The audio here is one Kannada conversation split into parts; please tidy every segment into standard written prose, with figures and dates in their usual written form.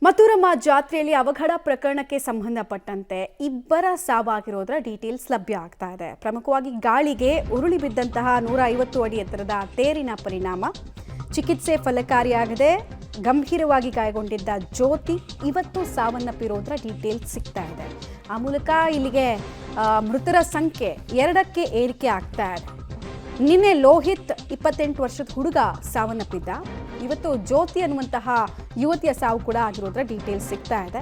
ಮಥುರಮ್ಮ ಜಾತ್ರೆಯಲ್ಲಿ ಅವಘಡ ಪ್ರಕರಣಕ್ಕೆ ಸಂಬಂಧಪಟ್ಟಂತೆ ಇಬ್ಬರ ಸಾವಾಗಿರೋದರ ಡೀಟೇಲ್ಸ್ ಲಭ್ಯ ಆಗ್ತಾ ಇದೆ. ಪ್ರಮುಖವಾಗಿ ಗಾಳಿಗೆ ಉರುಳಿ ಬಿದ್ದಂತಹ 150 ಅಡಿ ಎತ್ತರದ ತೇರಿನ ಪರಿಣಾಮ ಚಿಕಿತ್ಸೆ ಫಲಕಾರಿಯಾಗದೆ ಗಂಭೀರವಾಗಿ ಗಾಯಗೊಂಡಿದ್ದ ಜ್ಯೋತಿ ಇವತ್ತು ಸಾವನ್ನಪ್ಪಿರೋದರ ಡೀಟೇಲ್ಸ್ ಸಿಗ್ತಾ ಇದೆ. ಆ ಮೂಲಕ ಇಲ್ಲಿಗೆ ಮೃತರ ಸಂಖ್ಯೆ 2ಕ್ಕೆ ಏರಿಕೆ ಆಗ್ತಾ ಇದೆ. ನಿನ್ನೆ ಲೋಹಿತ್ 28 ವರ್ಷದ ಹುಡುಗ ಸಾವನ್ನಪ್ಪಿದ್ದ. ಇವತ್ತು ಜ್ಯೋತಿ ಅನ್ನುವಂತಹ ಯುವತಿಯ ಸಾವು ಕೂಡ ಆಗಿರೋದ್ರ ಡೀಟೇಲ್ಸ್ ಸಿಗ್ತಾ ಇದೆ.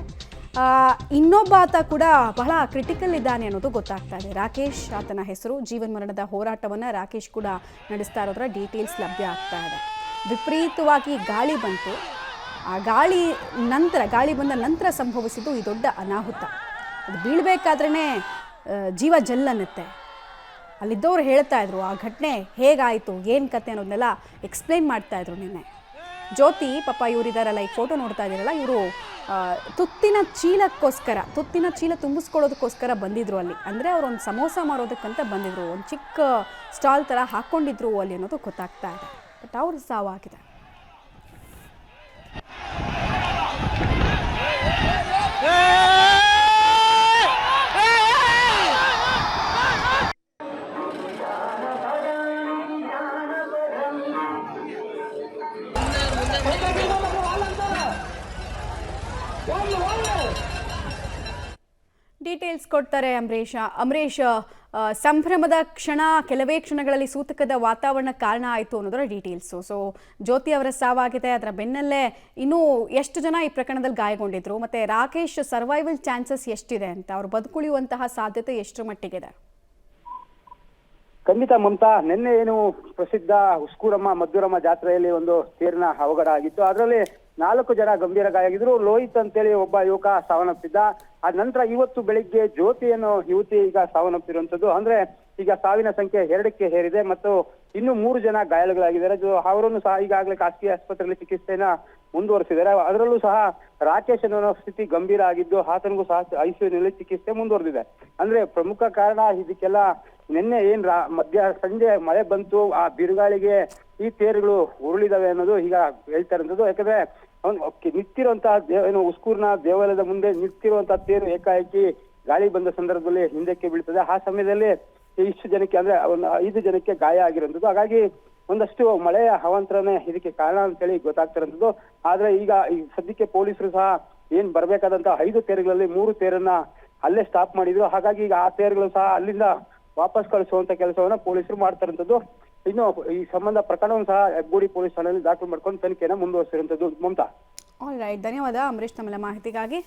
ಇನ್ನೊಬ್ಬ ಆತ ಕೂಡ ಬಹಳ ಕ್ರಿಟಿಕಲ್ ಇದ್ದಾನೆ ಅನ್ನೋದು ಗೊತ್ತಾಗ್ತಾ ಇದೆ. ರಾಕೇಶ್ ಆತನ ಹೆಸರು. ಜೀವನ್ ಮರಣದ ಹೋರಾಟವನ್ನು ರಾಕೇಶ್ ಕೂಡ ನಡೆಸ್ತಾ ಇರೋದ್ರ ಡೀಟೇಲ್ಸ್ ಲಭ್ಯ ಆಗ್ತಾ ಇದೆ. ವಿಪರೀತವಾಗಿ ಗಾಳಿ ಬಂತು. ಆ ಗಾಳಿ ಬಂದ ನಂತರ ಸಂಭವಿಸಿದ್ದು ಈ ದೊಡ್ಡ ಅನಾಹುತ. ಅದು ಬೀಳಬೇಕಾದ್ರೇ ಜೀವ ಜಲ್ಲನ್ನುತ್ತೆ. ಅಲ್ಲಿದ್ದವ್ರು ಹೇಳ್ತಾ ಇದ್ರು ಆ ಘಟನೆ ಹೇಗಾಯಿತು, ಏನು ಕತೆ ಅನ್ನೋದನ್ನೆಲ್ಲ ಎಕ್ಸ್ಪ್ಲೇನ್ ಮಾಡ್ತಾ ಇದ್ರು ನಿನ್ನೆ. ಜ್ಯೋತಿ ಪಾಪ ಇವರಿದ್ದಾರಲ್ಲ, ಈ ಫೋಟೋ ನೋಡ್ತಾ ಇದ್ದೀರಲ್ಲ, ಇವರು ತುತ್ತಿನ ಚೀಲ ತುಂಬಿಸ್ಕೊಳ್ಳೋದಕ್ಕೋಸ್ಕರ ಬಂದಿದ್ರು ಅಲ್ಲಿ. ಅಂದರೆ ಅವರು ಒಂದು ಸಮೋಸ ಮಾರೋದಕ್ಕಂತ ಬಂದಿದ್ರು. ಒಂದು ಚಿಕ್ಕ ಸ್ಟಾಲ್ ಥರ ಹಾಕ್ಕೊಂಡಿದ್ರು ಅಲ್ಲಿ ಅನ್ನೋದು ಗೊತ್ತಾಗ್ತಾ ಇದೆ. ಬಟ್ ಅವ್ರ ಸಾವಾಗಿದೆ. ಡೀಟೇಲ್ಸ್ ಕೊಡ್ತಾರೆ ಅಂಬರೀಷ್. ಸಂಭ್ರಮದ ಕ್ಷಣ, ಕೆಲವೇ ಕ್ಷಣಗಳಲ್ಲಿ ಸೂತಕದ ವಾತಾವರಣ ಕಾರಣ ಆಯಿತು ಅನ್ನೋದರ ಡೀಟೇಲ್ಸು. ಸೊ ಜ್ಯೋತಿ ಅವರ ಸಾವಾಗಿದೆ. ಅದರ ಬೆನ್ನಲ್ಲೇ ಇನ್ನೂ ಎಷ್ಟು ಜನ ಈ ಪ್ರಕರಣದಲ್ಲಿ ಗಾಯಗೊಂಡಿದ್ರು, ಮತ್ತು ರಾಕೇಶ್ ಸರ್ವೈವಲ್ ಚಾನ್ಸಸ್ ಎಷ್ಟಿದೆ ಅಂತ, ಅವರು ಬದುಕುಳಿಯುವಂತಹ ಸಾಧ್ಯತೆ ಎಷ್ಟರ ಮಟ್ಟಿಗಿದೆ? ಖಂಡಿತ ಮಮತಾ, ನಿನ್ನೆ ಏನು ಪ್ರಸಿದ್ಧ ಉಸ್ಕೂರಮ್ಮ ಮಧುರಮ್ಮ ಜಾತ್ರೆಯಲ್ಲಿ ಒಂದು ತೇರಿನ ಅವಘಡ ಆಗಿತ್ತು. ಅದರಲ್ಲಿ 4 ಜನ ಗಂಭೀರ ಗಾಯ ಆಗಿದ್ರು. ಲೋಹಿತ್ ಅಂತೇಳಿ ಒಬ್ಬ ಯುವಕ ಸಾವನ್ನಪ್ಪಿದ್ದ. ಅದ ನಂತರ ಇವತ್ತು ಬೆಳಿಗ್ಗೆ ಜ್ಯೋತಿ ಅನ್ನೋ ಯುವತಿ ಈಗ ಸಾವನ್ನಪ್ಪಿರುವಂತದ್ದು. ಅಂದ್ರೆ ಈಗ ಸಾವಿನ ಸಂಖ್ಯೆ 2ಕ್ಕೆ ಏರಿದೆ ಮತ್ತು ಇನ್ನು 3 ಜನ ಗಾಯಾಳುಗಳಾಗಿದ್ದಾರೆ. ಅವರನ್ನು ಸಹ ಈಗಾಗಲೇ ಖಾಸಗಿ ಆಸ್ಪತ್ರೆಯಲ್ಲಿ ಚಿಕಿತ್ಸೆಯನ್ನ ಮುಂದುವರೆಸಿದ್ದಾರೆ. ಅದರಲ್ಲೂ ಸಹ ರಾಕೇಶ್ ಅನ್ನೋ ಸ್ಥಿತಿ ಗಂಭೀರ ಆಗಿದ್ದು ಆತನಿಗೂ ಸಹ ಐಸಿಯುನಲ್ಲಿ ಚಿಕಿತ್ಸೆ ಮುಂದುವರೆದಿದೆ. ಅಂದ್ರೆ ಪ್ರಮುಖ ಕಾರಣ ಇದಕ್ಕೆಲ್ಲ ನಿನ್ನೆ ಸಂಜೆ ಮಳೆ ಬಂತು, ಆ ಬಿರುಗಾಳಿಗೆ ಈ ತೇರುಗಳು ಉರುಳಿದಾವೆ ಅನ್ನೋದು ಈಗ ಹೇಳ್ತಾ ಇರೋದು. ಯಾಕಂದ್ರೆ ನಿಂತಿರುವಂತಹ ಉಸ್ಕೂರ್ನ ದೇವಾಲಯದ ಮುಂದೆ ನಿಂತಿರುವಂತಹ ತೇರು ಏಕಾಏಕಿ ಗಾಳಿ ಬಂದ ಸಂದರ್ಭದಲ್ಲಿ ಹಿಂದಕ್ಕೆ ಬೀಳ್ತದೆ. ಆ ಸಮಯದಲ್ಲಿ ಇಷ್ಟು ಜನಕ್ಕೆ, ಅಂದ್ರೆ ಒಂದು 5 ಜನಕ್ಕೆ ಗಾಯ ಆಗಿರುವಂತದ್ದು. ಹಾಗಾಗಿ ಒಂದಷ್ಟು ಮಳೆಯ ಅವಾಂತರನೇ ಇದಕ್ಕೆ ಕಾರಣ ಅಂತೇಳಿ ಗೊತ್ತಾಗ್ತಿರೋದು. ಆದ್ರೆ ಈಗ ಸದ್ಯಕ್ಕೆ ಪೊಲೀಸರು ಸಹ ಏನ್ ಬರ್ಬೇಕಾದಂತ 5 ತೇರುಗಳಲ್ಲಿ 3 ತೇರನ್ನ ಅಲ್ಲೇ ಸ್ಟಾಪ್ ಮಾಡಿದ್ರು. ಹಾಗಾಗಿ ಈಗ ಆ ತೇರುಗಳು ಸಹ ಅಲ್ಲಿಂದ ವಾಪಸ್ ಕಳಿಸುವಂತ ಕೆಲಸವನ್ನ ಪೊಲೀಸರು ಮಾಡ್ತಾರಂತದ್ದು. ಇನ್ನು ಈ ಸಂಬಂಧ ಪ್ರಕರಣವನ್ನು ಸಹ ಹೆಗ್ಗೋಡಿ ಪೊಲೀಸ್ ಠಾಣೆಯಲ್ಲಿ ದಾಖಲು ಮಾಡ್ಕೊಂಡು ತನಿಖೆಯನ್ನು ಮುಂದುವರಿಸಿರುವಂತದ್ದು. ಮಮತಾ, ಆಲ್ ರೈಟ್, ಧನ್ಯವಾದ ಅಂಬರೀಷ್ ತಮ್ಮೆಲ್ಲ ಮಾಹಿತಿಗಾಗಿ.